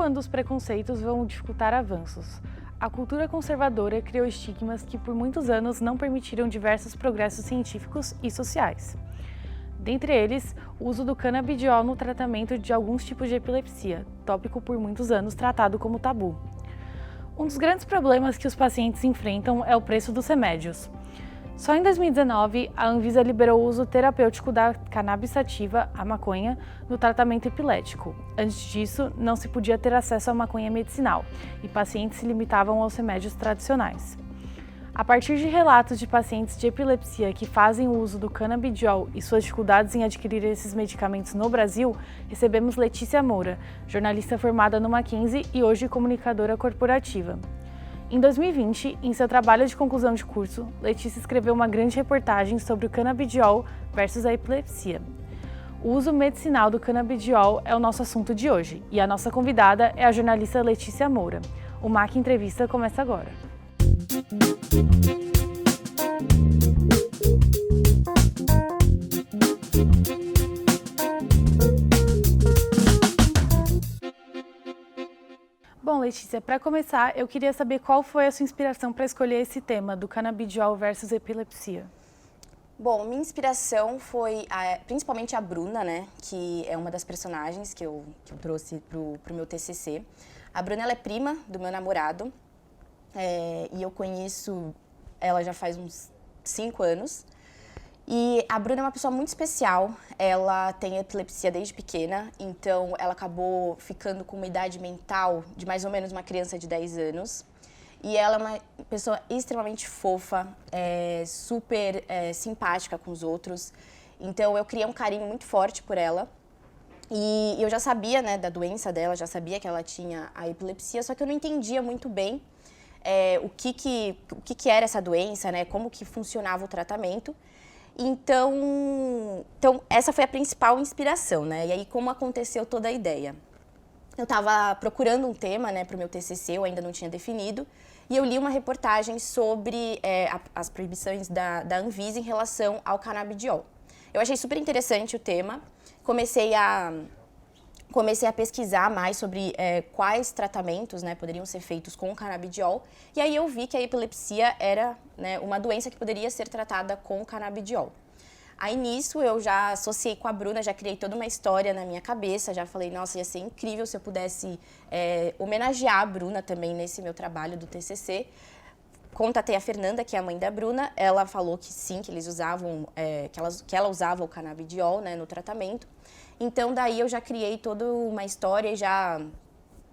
quando os preconceitos vão dificultar avanços. A cultura conservadora criou estigmas que por muitos anos não permitiram diversos progressos científicos e sociais. Dentre eles, o uso do canabidiol no tratamento de alguns tipos de epilepsia, tópico por muitos anos tratado como tabu. Um dos grandes problemas que os pacientes enfrentam é o preço dos remédios. Só em 2019, a Anvisa liberou o uso terapêutico da cannabis sativa, a maconha, no tratamento epilético. Antes disso, não se podia ter acesso à maconha medicinal e pacientes se limitavam aos remédios tradicionais. A partir de relatos de pacientes de epilepsia que fazem o uso do canabidiol e suas dificuldades em adquirir esses medicamentos no Brasil, recebemos Letícia Moura, jornalista formada no Mackenzie e hoje comunicadora corporativa. Em 2020, em seu trabalho de conclusão de curso, Letícia escreveu uma grande reportagem sobre o canabidiol versus a epilepsia. O uso medicinal do canabidiol é o nosso assunto de hoje e a nossa convidada é a jornalista Letícia Moura. O MAC Entrevista começa agora. Bom, Letícia, para começar, eu queria saber qual foi a sua inspiração para escolher esse tema do canabidiol versus epilepsia. Bom, minha inspiração foi principalmente a Bruna, né, que é uma das personagens que eu trouxe pro meu TCC. A Bruna, ela é prima do meu namorado e eu conheço ela já faz uns 5 anos. E a Bruna é uma pessoa muito especial, ela tem epilepsia desde pequena, então ela acabou ficando com uma idade mental de mais ou menos uma criança de 10 anos. E ela é uma pessoa extremamente fofa, super simpática com os outros, então eu criei um carinho muito forte por ela. E eu já sabia, né, da doença dela, já sabia que ela tinha a epilepsia, só que eu não entendia muito bem o que era essa doença, né, como que funcionava o tratamento. Então, essa foi a principal inspiração, né? E aí, como aconteceu toda a ideia? Eu estava procurando um tema, né, para o meu TCC, eu ainda não tinha definido, e eu li uma reportagem sobre as proibições da Anvisa em relação ao canabidiol. Eu achei super interessante o tema, comecei a pesquisar mais sobre quais tratamentos, né, poderiam ser feitos com o canabidiol, e aí eu vi que a epilepsia era, né, uma doença que poderia ser tratada com o canabidiol. Aí nisso eu já associei com a Bruna, já criei toda uma história na minha cabeça, já falei, nossa, ia ser incrível se eu pudesse homenagear a Bruna também nesse meu trabalho do TCC. Contatei a Fernanda, que é a mãe da Bruna, ela falou que sim, que eles usavam, que ela usava o canabidiol, né, no tratamento. Então, daí eu já criei toda uma história e já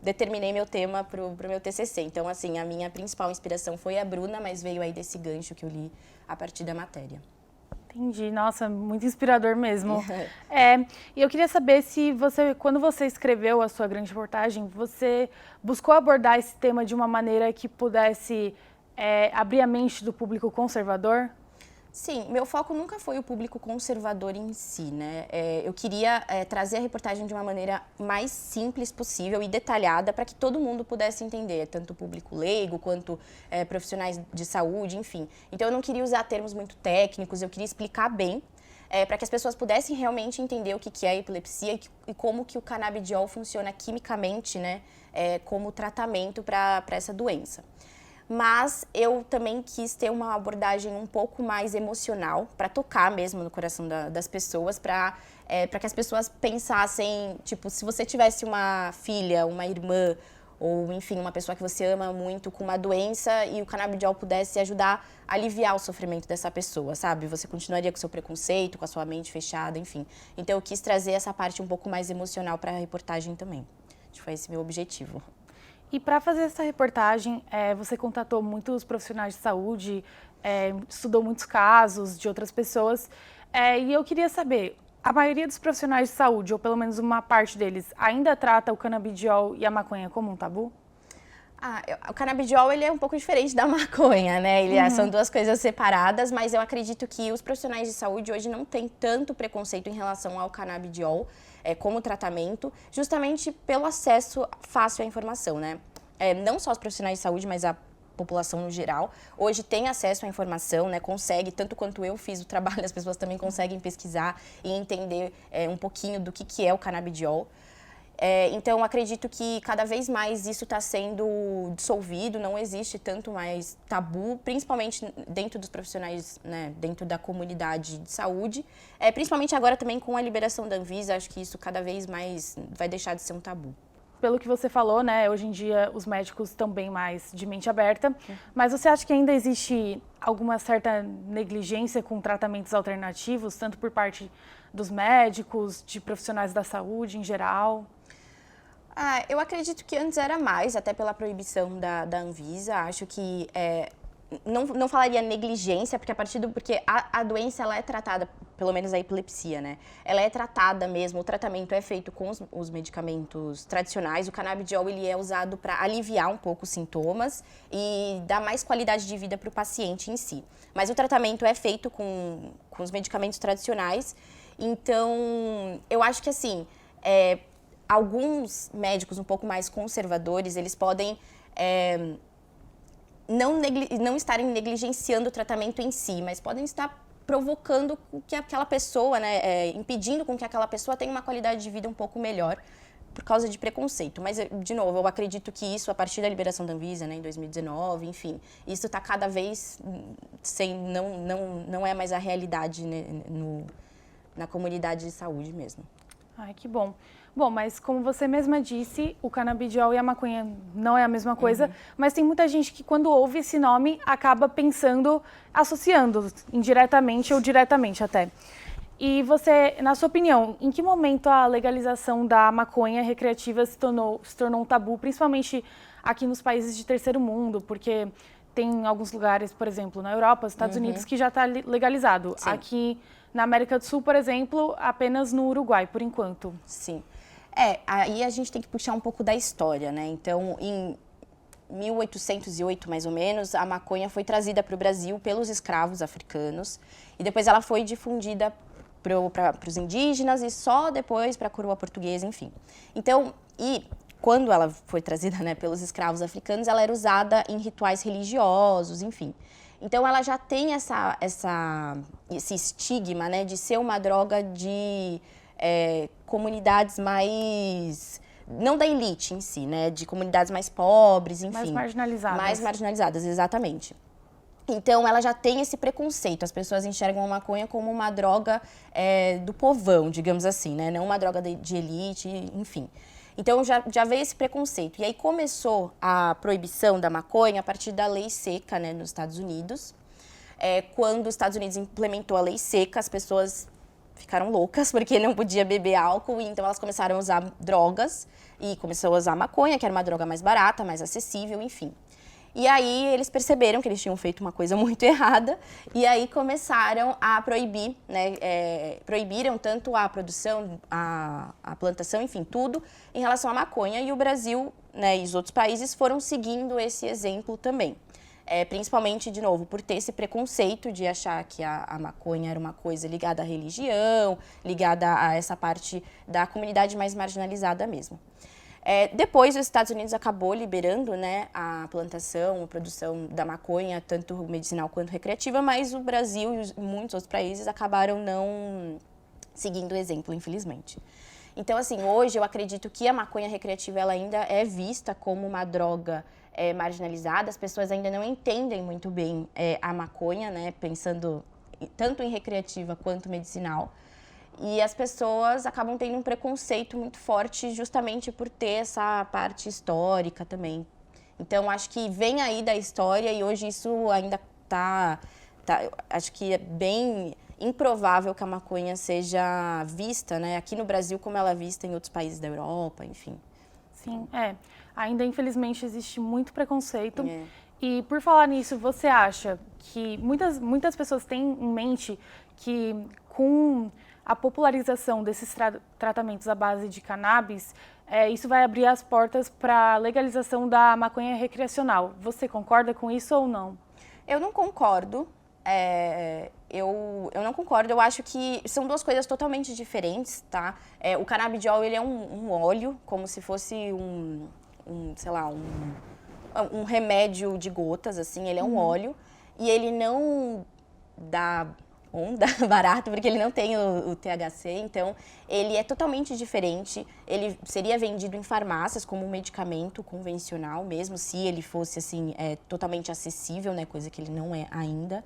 determinei meu tema pro meu TCC. Então, assim, a minha principal inspiração foi a Bruna, mas veio aí desse gancho que eu li a partir da matéria. Entendi, nossa, muito inspirador mesmo. E eu queria saber se quando você escreveu a sua grande reportagem, você buscou abordar esse tema de uma maneira que pudesse abrir a mente do público conservador? Sim, meu foco nunca foi o público conservador em si, né? Eu queria trazer a reportagem de uma maneira mais simples possível e detalhada para que todo mundo pudesse entender, tanto o público leigo quanto profissionais de saúde, enfim. Então eu não queria usar termos muito técnicos, eu queria explicar bem para que as pessoas pudessem realmente entender o que é a epilepsia e como que o canabidiol funciona quimicamente, né? Como tratamento para essa doença. Mas eu também quis ter uma abordagem um pouco mais emocional, para tocar mesmo no coração das pessoas, para que as pessoas pensassem, tipo, se você tivesse uma filha, uma irmã, ou enfim, uma pessoa que você ama muito com uma doença e o canabidiol pudesse ajudar a aliviar o sofrimento dessa pessoa, sabe? Você continuaria com o seu preconceito, com a sua mente fechada, enfim. Então eu quis trazer essa parte um pouco mais emocional para a reportagem também. Acho que foi esse meu objetivo. E para fazer essa reportagem, você contatou muitos profissionais de saúde, estudou muitos casos de outras pessoas, e eu queria saber, a maioria dos profissionais de saúde, ou pelo menos uma parte deles, ainda trata o canabidiol e a maconha como um tabu? O canabidiol, ele é um pouco diferente da maconha, né? São duas coisas separadas, mas eu acredito que os profissionais de saúde hoje não têm tanto preconceito em relação ao canabidiol como tratamento, justamente pelo acesso fácil à informação, né? Não só os profissionais de saúde, mas a população no geral, hoje tem acesso à informação, né? Consegue, tanto quanto eu fiz o trabalho, as pessoas também conseguem pesquisar e entender um pouquinho do que é o canabidiol. Então, acredito que cada vez mais isso está sendo dissolvido, não existe tanto mais tabu, principalmente dentro dos profissionais, né, dentro da comunidade de saúde. Principalmente agora também com a liberação da Anvisa, acho que isso cada vez mais vai deixar de ser um tabu. Pelo que você falou, né, hoje em dia os médicos estão bem mais de mente aberta, mas você acha que ainda existe alguma certa negligência com tratamentos alternativos, tanto por parte dos médicos, de profissionais da saúde em geral? Eu acredito que antes era mais, até pela proibição da Anvisa. Acho que não falaria negligência, porque a doença ela é tratada, pelo menos a epilepsia, né? Ela é tratada mesmo, o tratamento é feito com os medicamentos tradicionais. O canabidiol ele é usado para aliviar um pouco os sintomas e dar mais qualidade de vida para o paciente em si. Mas o tratamento é feito com os medicamentos tradicionais. Então, eu acho que assim, alguns médicos um pouco mais conservadores, eles podem não estarem negligenciando o tratamento em si, mas podem estar provocando que aquela pessoa, né, impedindo com que aquela pessoa tenha uma qualidade de vida um pouco melhor por causa de preconceito. Mas, de novo, eu acredito que isso, a partir da liberação da Anvisa, né, em 2019, enfim, isso está cada vez não é mais a realidade, né, na comunidade de saúde mesmo. Ai, que bom. Bom, mas como você mesma disse, o canabidiol e a maconha não é a mesma coisa, mas tem muita gente que quando ouve esse nome acaba pensando, associando indiretamente ou diretamente até. E você, na sua opinião, em que momento a legalização da maconha recreativa se tornou um tabu, principalmente aqui nos países de terceiro mundo, porque tem alguns lugares, por exemplo, na Europa, Estados Unidos, que já está legalizado. Sim. Aqui na América do Sul, por exemplo, apenas no Uruguai, por enquanto. Sim. Aí a gente tem que puxar um pouco da história, né? Então, em 1808, mais ou menos, a maconha foi trazida para o Brasil pelos escravos africanos e depois ela foi difundida para os indígenas e só depois para a coroa portuguesa, enfim. Então, quando ela foi trazida, né, pelos escravos africanos, ela era usada em rituais religiosos, enfim. Então, ela já tem esse estigma, né, de ser uma droga de comunidades mais... Não da elite em si, né, de comunidades mais pobres, enfim. Mais marginalizadas. Mais marginalizadas, exatamente. Então, ela já tem esse preconceito. As pessoas enxergam a maconha como uma droga do povão, digamos assim, né? Não uma droga de elite, enfim. Então, já veio esse preconceito. E aí começou a proibição da maconha a partir da lei seca, né, nos Estados Unidos. Quando os Estados Unidos implementou a lei seca, as pessoas ficaram loucas porque não podia beber álcool. E então, elas começaram a usar drogas e começou a usar maconha, que era uma droga mais barata, mais acessível, enfim. E aí eles perceberam que eles tinham feito uma coisa muito errada e aí começaram a proibir, né, proibiram tanto a produção, a plantação, enfim, tudo em relação à maconha. E o Brasil, né, e os outros países foram seguindo esse exemplo também. Principalmente, de novo, por ter esse preconceito de achar que a maconha era uma coisa ligada à religião, ligada a essa parte da comunidade mais marginalizada mesmo. Depois, os Estados Unidos acabou liberando, né, a plantação, a produção da maconha, tanto medicinal quanto recreativa, mas o Brasil e muitos outros países acabaram não seguindo o exemplo, infelizmente. Então, assim, hoje eu acredito que a maconha recreativa ela ainda é vista como uma droga marginalizada. As pessoas ainda não entendem muito bem a maconha, né, pensando tanto em recreativa quanto medicinal. E as pessoas acabam tendo um preconceito muito forte justamente por ter essa parte histórica também. Então, acho que vem aí da história e hoje isso ainda acho que é bem improvável que a maconha seja vista, né, aqui no Brasil como ela é vista em outros países da Europa, enfim. Sim, ainda infelizmente existe muito preconceito. E por falar nisso, você acha que muitas pessoas têm em mente que com a popularização desses tratamentos à base de cannabis, isso vai abrir as portas para a legalização da maconha recreacional. Você concorda com isso ou não? Eu não concordo. Eu não concordo. Eu acho que são duas coisas totalmente diferentes, tá? O canabidiol, ele é um óleo, como se fosse sei lá, um remédio de gotas, assim. Ele é um óleo e ele não dá onda, barato, porque ele não tem o THC, então ele é totalmente diferente. Ele seria vendido em farmácias como um medicamento convencional mesmo, se ele fosse assim, totalmente acessível, né, coisa que ele não é ainda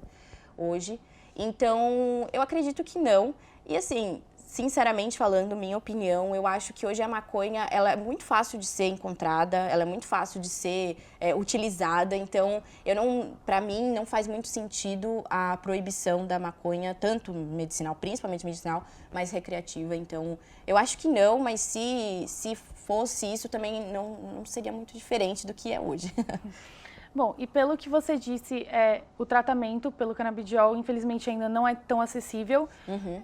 hoje. Então, eu acredito que não. E assim, sinceramente falando, minha opinião, eu acho que hoje a maconha, ela é muito fácil de ser encontrada, ela é muito fácil de ser utilizada, então, para mim, não faz muito sentido a proibição da maconha, tanto medicinal, principalmente medicinal, mas recreativa. Então, eu acho que não, mas se fosse isso, também não seria muito diferente do que é hoje. Bom, e pelo que você disse, o tratamento pelo canabidiol, infelizmente, ainda não é tão acessível. Uhum.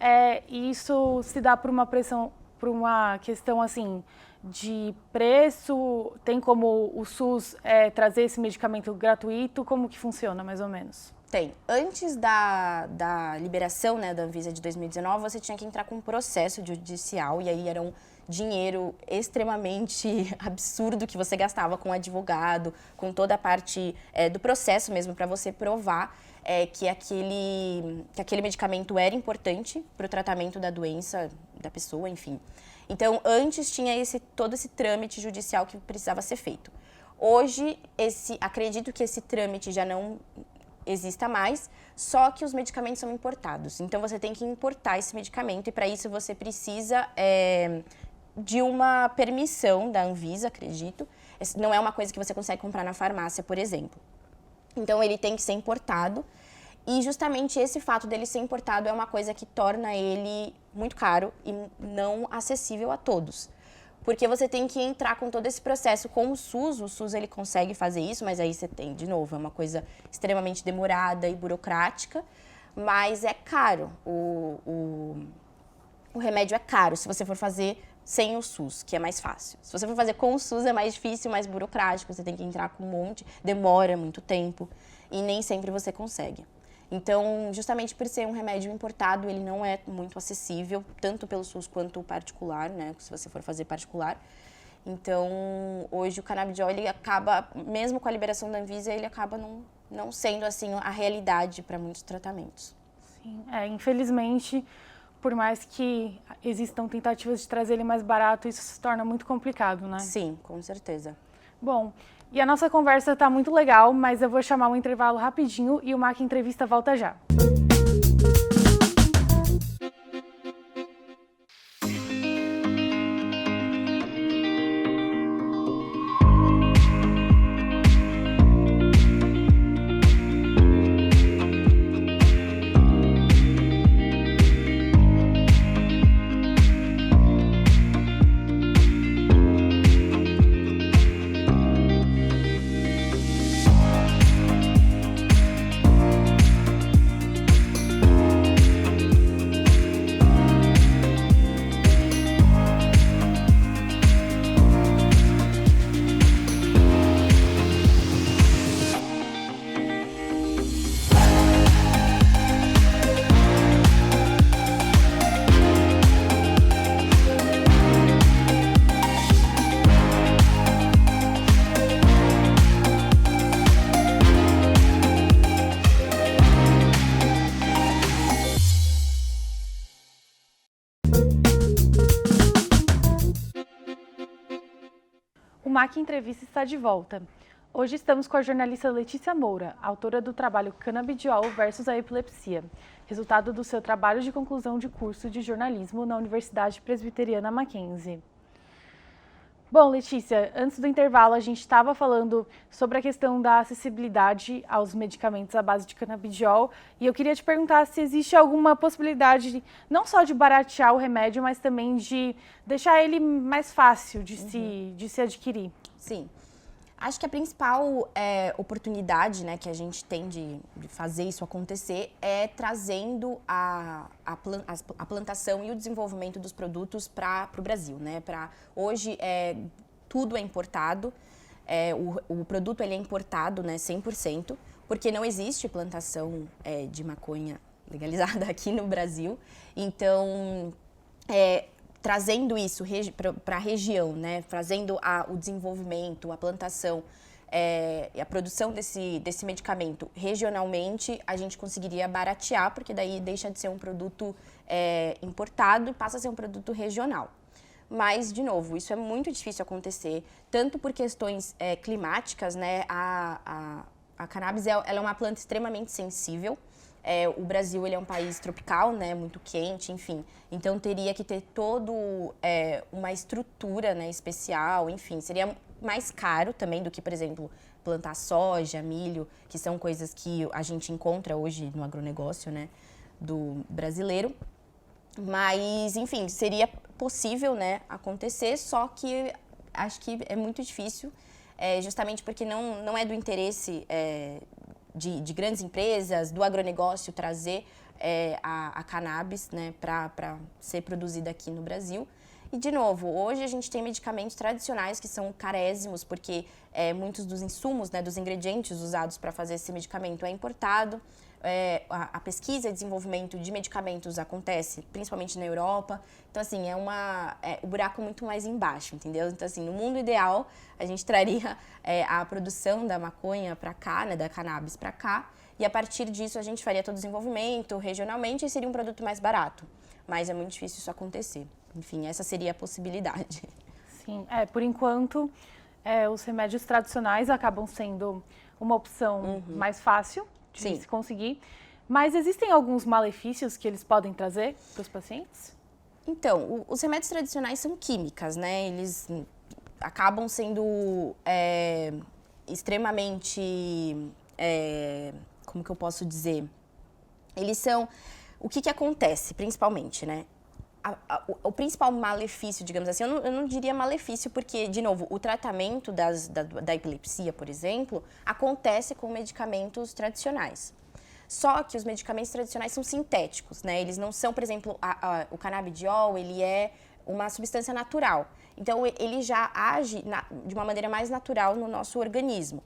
E isso se dá por uma pressão, por uma questão, assim, de preço? Tem como o SUS trazer esse medicamento gratuito? Como que funciona, mais ou menos? Tem. Antes da liberação, né, da Anvisa de 2019, você tinha que entrar com um processo judicial, e aí era um dinheiro extremamente absurdo que você gastava com advogado, com toda a parte do processo mesmo, para você provar que aquele medicamento era importante para o tratamento da doença da pessoa, enfim. Então, antes tinha todo esse trâmite judicial que precisava ser feito. Hoje, acredito que esse trâmite já não exista mais, só que os medicamentos são importados. Então, você tem que importar esse medicamento, e para isso você precisa de uma permissão da Anvisa, acredito. Não é uma coisa que você consegue comprar na farmácia, por exemplo. Então, ele tem que ser importado, e justamente esse fato dele ser importado é uma coisa que torna ele muito caro e não acessível a todos. Porque você tem que entrar com todo esse processo com o SUS ele consegue fazer isso, mas aí você tem, de novo, é uma coisa extremamente demorada e burocrática, mas é caro. O remédio é caro se você for fazer sem o SUS, que é mais fácil. Se você for fazer com o SUS é mais difícil, mais burocrático, você tem que entrar com um monte, demora muito tempo e nem sempre você consegue. Então, justamente por ser um remédio importado, ele não é muito acessível, tanto pelo SUS quanto particular, né, se você for fazer particular. Então, hoje o canabidiol, ele acaba, mesmo com a liberação da Anvisa, ele acaba não sendo assim a realidade para muitos tratamentos. Sim, infelizmente, por mais que existam tentativas de trazer ele mais barato, isso se torna muito complicado, né? Sim, com certeza. Bom, e a nossa conversa está muito legal, mas eu vou chamar um intervalo rapidinho e o MAC Entrevista volta já. O MAC Entrevista está de volta. Hoje estamos com a jornalista Letícia Moura, autora do trabalho Canabidiol versus a Epilepsia, resultado do seu trabalho de conclusão de curso de jornalismo na Universidade Presbiteriana Mackenzie. Bom, Letícia, antes do intervalo a gente estava falando sobre a questão da acessibilidade aos medicamentos à base de canabidiol, e eu queria te perguntar se existe alguma possibilidade não só de baratear o remédio, mas também de deixar ele mais fácil de se adquirir. Sim. Acho que a principal oportunidade, né, que a gente tem de fazer isso acontecer é trazendo a plantação e o desenvolvimento dos produtos para o Brasil, né? Hoje, tudo é importado, o produto ele é importado, né, 100%, porque não existe plantação de maconha legalizada aqui no Brasil. Então, trazendo isso para a região, né, fazendo o desenvolvimento, a plantação a produção desse medicamento regionalmente, a gente conseguiria baratear, porque daí deixa de ser um produto importado e passa a ser um produto regional. Mas, de novo, isso é muito difícil acontecer, tanto por questões climáticas, né? A cannabis ela é uma planta extremamente sensível. O Brasil ele é um país tropical, né? Muito quente, enfim. Então, teria que ter uma estrutura, né, especial, enfim. Seria mais caro também do que, por exemplo, plantar soja, milho, que são coisas que a gente encontra hoje no agronegócio, né, do brasileiro. Mas, enfim, seria possível, né, acontecer, só que acho que é muito difícil, justamente porque não é do interesse de grandes empresas, do agronegócio, trazer a cannabis, né, para ser produzida aqui no Brasil. E, de novo, hoje a gente tem medicamentos tradicionais que são carésimos, porque muitos dos insumos, né, dos ingredientes usados para fazer esse medicamento é importado. A pesquisa e desenvolvimento de medicamentos acontece principalmente na Europa. Então, assim, o buraco muito mais embaixo, entendeu? Então, assim, no mundo ideal, a gente traria a produção da maconha para cá, né, da cannabis para cá, e a partir disso a gente faria todo o desenvolvimento regionalmente e seria um produto mais barato. Mas é muito difícil isso acontecer. Enfim, essa seria a possibilidade. Sim, por enquanto, os remédios tradicionais acabam sendo uma opção mais fácil de se conseguir. Mas existem alguns malefícios que eles podem trazer para os pacientes? Então, os remédios tradicionais são químicas, né? Eles acabam sendo extremamente... como que eu posso dizer? Eles são... O que acontece, principalmente, né? O principal malefício, digamos assim, eu não diria malefício, porque, de novo, o tratamento da epilepsia, por exemplo, acontece com medicamentos tradicionais. Só que os medicamentos tradicionais são sintéticos, né? Eles não são, por exemplo, o canabidiol, ele é uma substância natural. Então, ele já age de uma maneira mais natural no nosso organismo.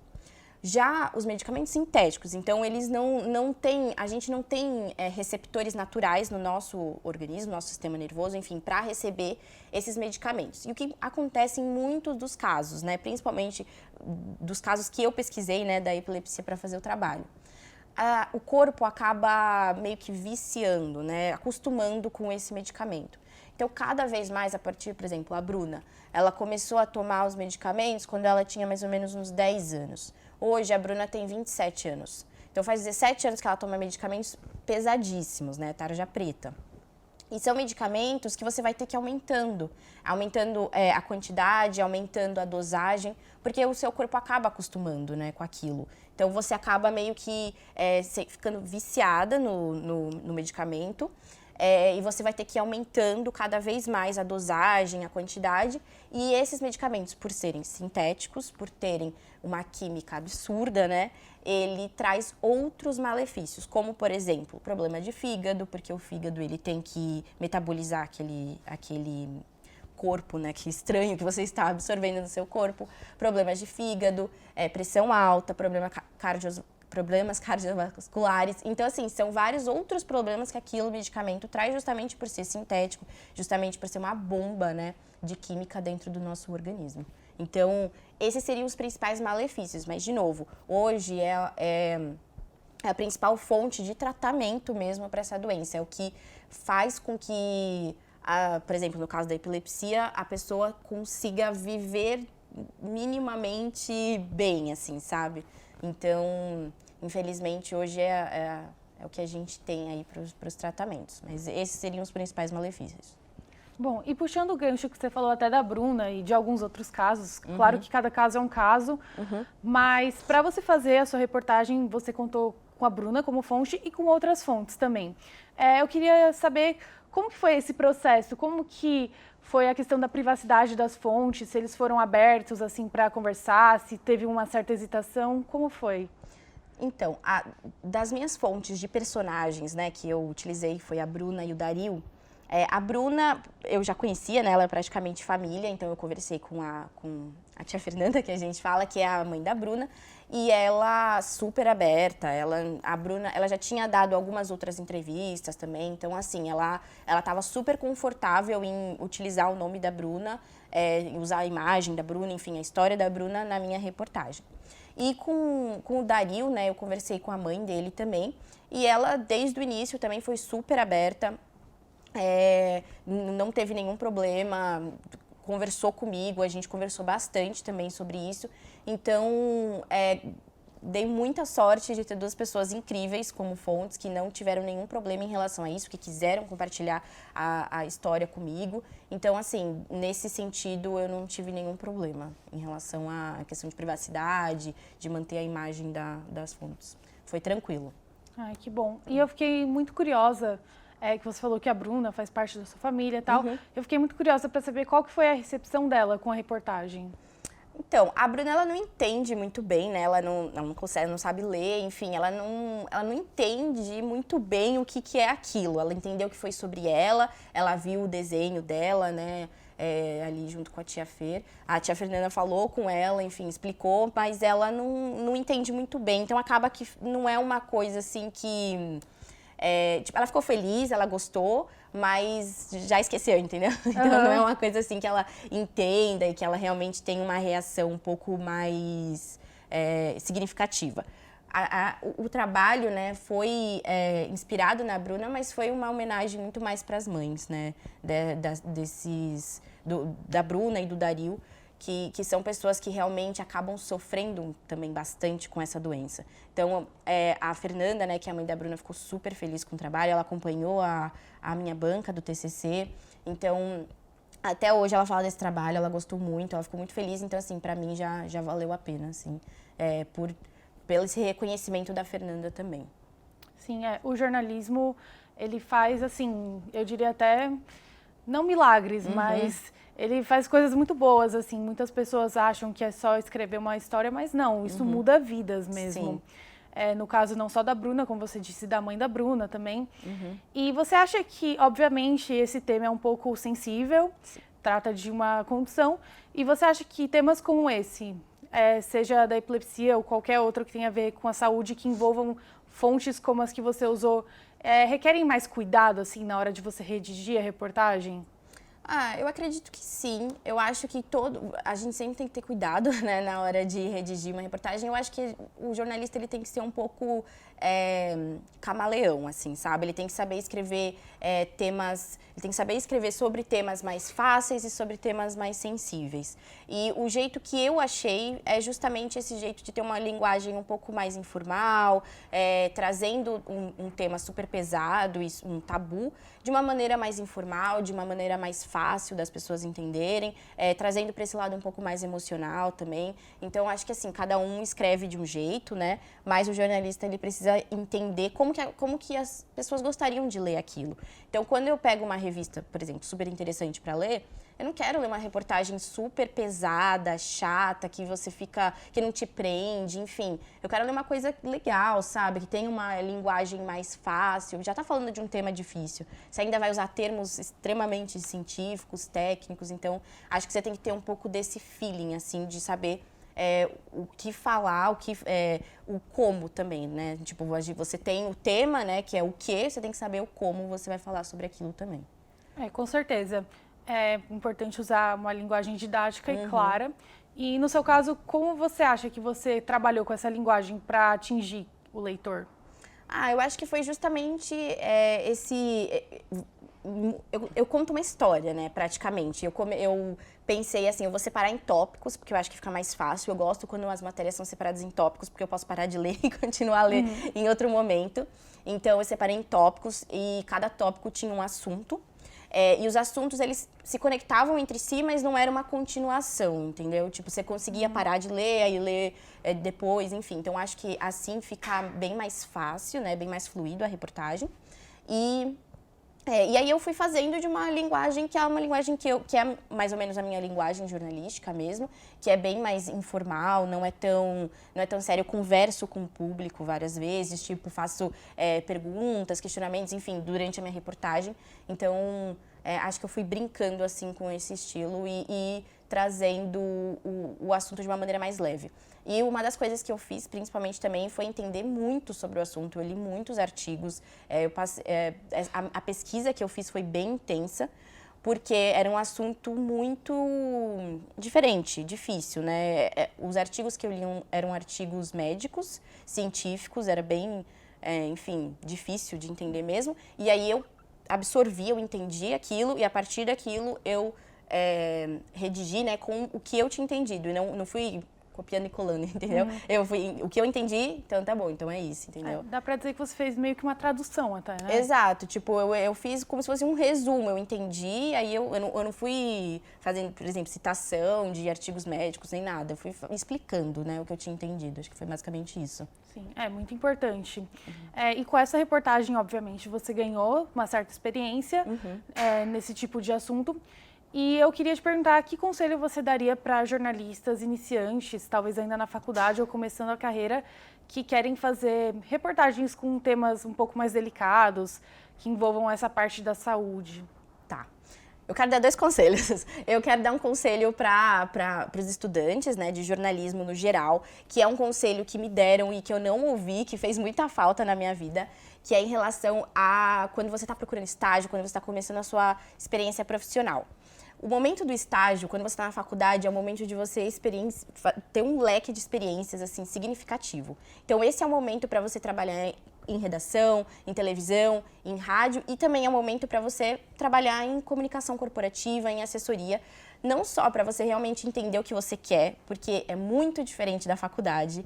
Já os medicamentos sintéticos, então eles não têm, a gente não tem receptores naturais no nosso organismo, no nosso sistema nervoso, enfim, para receber esses medicamentos. E o que acontece em muitos dos casos, né, principalmente dos casos que eu pesquisei, né, da epilepsia para fazer o trabalho, o corpo acaba meio que viciando, né, acostumando com esse medicamento. Então, cada vez mais, a partir, por exemplo, a Bruna, ela começou a tomar os medicamentos quando ela tinha mais ou menos uns 10 anos. Hoje, a Bruna tem 27 anos. Então, faz 17 anos que ela toma medicamentos pesadíssimos, né? Tarja preta. E são medicamentos que você vai ter que ir aumentando a quantidade, aumentando a dosagem, porque o seu corpo acaba acostumando, né, com aquilo. Então, você acaba meio que ficando viciada no medicamento. E você vai ter que ir aumentando cada vez mais a dosagem, a quantidade. E esses medicamentos, por serem sintéticos, por terem uma química absurda, né, ele traz outros malefícios, como, por exemplo, problema de fígado, porque o fígado ele tem que metabolizar aquele corpo, né, que estranho que você está absorvendo no seu corpo, problemas de fígado, pressão alta, problemas cardiovasculares. Então, assim, são vários outros problemas que aquele medicamento traz justamente por ser sintético, justamente por ser uma bomba, né, de química dentro do nosso organismo. Então, esses seriam os principais malefícios. Mas, de novo, hoje é a principal fonte de tratamento mesmo para essa doença. É o que faz com que, por exemplo, no caso da epilepsia, a pessoa consiga viver minimamente bem, assim, sabe? Então, infelizmente, hoje é o que a gente tem aí para os tratamentos. Mas esses seriam os principais malefícios. Bom, e puxando o gancho que você falou até da Bruna e de alguns outros casos, claro que cada caso é um caso, mas para você fazer a sua reportagem, você contou com a Bruna como fonte e com outras fontes também. Eu queria saber como que foi esse processo, como que foi a questão da privacidade das fontes, se eles foram abertos assim para conversar, se teve uma certa hesitação, como foi? Então, das minhas fontes de personagens, né, que eu utilizei foi a Bruna e o Dario. A Bruna, eu já conhecia, né, ela é praticamente família, então eu conversei com a tia Fernanda, que a gente fala, que é a mãe da Bruna, e ela super aberta, a Bruna, ela já tinha dado algumas outras entrevistas também, então assim, ela estava super confortável em utilizar o nome da Bruna, usar a imagem da Bruna, enfim, a história da Bruna na minha reportagem. E com o Dario, né, eu conversei com a mãe dele também, e ela, desde o início, também foi super aberta, não teve nenhum problema, conversou comigo, a gente conversou bastante também sobre isso. Então, dei muita sorte de ter duas pessoas incríveis como fontes, que não tiveram nenhum problema em relação a isso, que quiseram compartilhar a história comigo. Então, assim, nesse sentido, eu não tive nenhum problema em relação à questão de privacidade, de manter a imagem das fontes. Foi tranquilo. Ai, que bom. E eu fiquei muito curiosa, que você falou que a Bruna faz parte da sua família e tal. Eu fiquei muito curiosa para saber qual que foi a recepção dela com a reportagem. Então, a Bruna, ela não entende muito bem, né? Ela não consegue, não sabe ler, enfim, ela não entende muito bem o que é aquilo. Ela entendeu que foi sobre ela viu o desenho dela, né? Ali junto com a tia Fer. A tia Fernanda falou com ela, enfim, explicou, mas ela não entende muito bem. Então, acaba que não é uma coisa assim que... tipo, ela ficou feliz, ela gostou, mas já esqueceu, entendeu? Então não é uma coisa assim que ela entenda e que ela realmente tenha uma reação um pouco mais significativa. O trabalho, né, foi inspirado na Bruna, mas foi uma homenagem muito mais para as mães, né, da Bruna e do Dario, que são pessoas que realmente acabam sofrendo também bastante com essa doença. Então, a Fernanda, né, que é a mãe da Bruna, ficou super feliz com o trabalho, ela acompanhou a minha banca do TCC, então, até hoje ela fala desse trabalho, ela gostou muito, ela ficou muito feliz, então, assim, pra mim já valeu a pena, assim, pelo esse reconhecimento da Fernanda também. Sim, o jornalismo, ele faz, assim, eu diria até, não milagres, mas... Ele faz coisas muito boas, assim, muitas pessoas acham que é só escrever uma história, mas não, isso muda vidas mesmo. No caso, não só da Bruna, como você disse, da mãe da Bruna também. E você acha que, obviamente, esse tema é um pouco sensível, trata de uma condição, e você acha que temas como esse, seja da epilepsia ou qualquer outro que tenha a ver com a saúde, que envolvam fontes como as que você usou, requerem mais cuidado, assim, na hora de você redigir a reportagem? Eu acredito que sim. Eu acho que a gente sempre tem que ter cuidado, né, na hora de redigir uma reportagem. Eu acho que o jornalista ele tem que ser um pouco camaleão, assim, sabe? Ele tem que saber escrever temas, ele tem que saber escrever sobre temas mais fáceis e sobre temas mais sensíveis. E o jeito que eu achei é justamente esse jeito de ter uma linguagem um pouco mais informal, trazendo um tema super pesado, um tabu, de uma maneira mais informal, de uma maneira mais fácil das pessoas entenderem, trazendo para esse lado um pouco mais emocional também. Então, acho que assim, cada um escreve de um jeito, né? Mas o jornalista, ele precisa entender como que as pessoas gostariam de ler aquilo. Então, quando eu pego uma revista, por exemplo, super interessante para ler, eu não quero ler uma reportagem super pesada, chata, que não te prende, enfim. Eu quero ler uma coisa legal, sabe? Que tenha uma linguagem mais fácil. Já tá falando de um tema difícil. Você ainda vai usar termos extremamente científicos, técnicos. Então, acho que você tem que ter um pouco desse feeling, assim, de saber o que falar, o como também, né? Tipo, você tem o tema, né? Que é o que, você tem que saber o como você vai falar sobre aquilo também. Com certeza. É importante usar uma linguagem didática e clara. E, no seu caso, como você acha que você trabalhou com essa linguagem para atingir o leitor? Eu acho que foi justamente eu conto uma história, né, praticamente. Eu pensei assim, eu vou separar em tópicos, porque eu acho que fica mais fácil. Eu gosto quando as matérias são separadas em tópicos, porque eu posso parar de ler e continuar a ler em outro momento. Então, eu separei em tópicos e cada tópico tinha um assunto. E os assuntos, eles se conectavam entre si, mas não era uma continuação, entendeu? Tipo, você conseguia parar de ler, aí ler depois, enfim. Então, acho que assim fica bem mais fácil, né? Bem mais fluido a reportagem. E aí eu fui fazendo de uma linguagem que é uma linguagem que é mais ou menos a minha linguagem jornalística mesmo, que é bem mais informal, não é tão sério. Eu converso com o público várias vezes, tipo, faço perguntas, questionamentos, enfim, durante a minha reportagem. Então, acho que eu fui brincando assim com esse estilo e trazendo o assunto de uma maneira mais leve. E uma das coisas que eu fiz, principalmente também, foi entender muito sobre o assunto. Eu li muitos artigos, a pesquisa que eu fiz foi bem intensa, porque era um assunto muito diferente, difícil, né? Os artigos que eu li eram artigos médicos, científicos, era bem, enfim, difícil de entender mesmo. E aí eu absorvi, eu entendi aquilo e a partir daquilo eu redigi, né, com o que eu tinha entendido. E não fui copiando e colando, entendeu? O que eu entendi, então tá bom, então é isso, entendeu? Dá pra dizer que você fez meio que uma tradução até, né? Exato, tipo, eu fiz como se fosse um resumo, eu entendi, aí eu não fui fazendo, por exemplo, citação de artigos médicos, nem nada, eu fui explicando, né, o que eu tinha entendido, acho que foi basicamente isso. Sim, é muito importante. E com essa reportagem, obviamente, você ganhou uma certa experiência nesse tipo de assunto. E eu queria te perguntar, que conselho você daria para jornalistas iniciantes, talvez ainda na faculdade ou começando a carreira, que querem fazer reportagens com temas um pouco mais delicados, que envolvam essa parte da saúde? Tá. Eu quero dar 2 conselhos. Eu quero dar um conselho para os estudantes, né, de jornalismo no geral, que é um conselho que me deram e que eu não ouvi, que fez muita falta na minha vida, que é em relação a quando você está procurando estágio, quando você está começando a sua experiência profissional. O momento do estágio, quando você está na faculdade, é o momento de você ter um leque de experiências assim significativo. Então, esse é o momento para você trabalhar em redação, em televisão, em rádio e também é o momento para você trabalhar em comunicação corporativa, em assessoria, não só para você realmente entender o que você quer, porque é muito diferente da faculdade.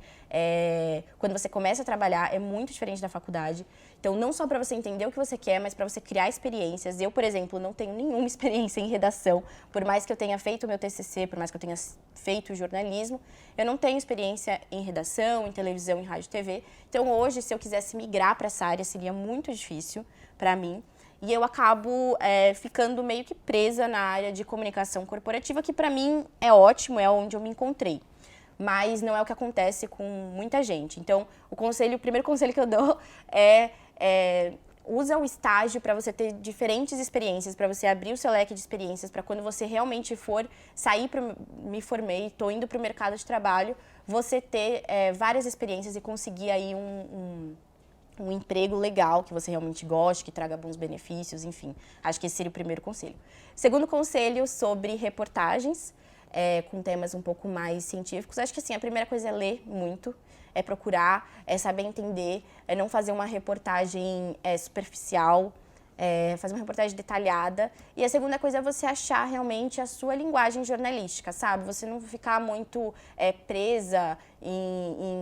Quando você começa a trabalhar, é muito diferente da faculdade. Então, não só para você entender o que você quer, mas para você criar experiências. Eu, por exemplo, não tenho nenhuma experiência em redação, por mais que eu tenha feito o meu TCC, por mais que eu tenha feito jornalismo, eu não tenho experiência em redação, em televisão, em rádio e TV. Então, hoje, se eu quisesse migrar para essa área, seria muito difícil para mim. E eu acabo ficando meio que presa na área de comunicação corporativa, que para mim é ótimo, é onde eu me encontrei. Mas não é o que acontece com muita gente. Então, o primeiro conselho que eu dou usa o estágio para você ter diferentes experiências, para você abrir o seu leque de experiências, para quando você realmente for me formei, estou indo para o mercado de trabalho, você ter várias experiências e conseguir aí um emprego legal, que você realmente goste, que traga bons benefícios, enfim. Acho que esse seria o primeiro conselho. Segundo conselho, sobre reportagens, com temas um pouco mais científicos. Acho que assim, a primeira coisa é ler muito, é procurar, é saber entender, é não fazer uma reportagem superficial, fazer uma reportagem detalhada. E a segunda coisa é você achar realmente a sua linguagem jornalística, sabe? Você não ficar muito presa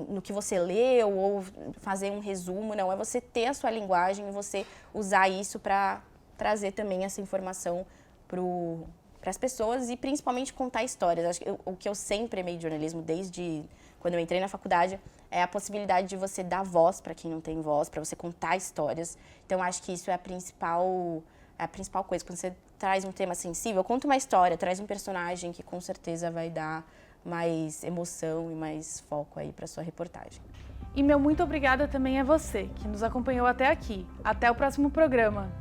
no que você leu ou fazer um resumo, não. É você ter a sua linguagem e você usar isso para trazer também essa informação para as pessoas e principalmente contar histórias. Acho que o que eu sempre amei de jornalismo, desde quando eu entrei na faculdade, é a possibilidade de você dar voz para quem não tem voz, para você contar histórias. Então, acho que isso é a principal coisa. Quando você traz um tema sensível, conta uma história, traz um personagem que com certeza vai dar mais emoção e mais foco aí para sua reportagem. E meu muito obrigada também a você, que nos acompanhou até aqui. Até o próximo programa.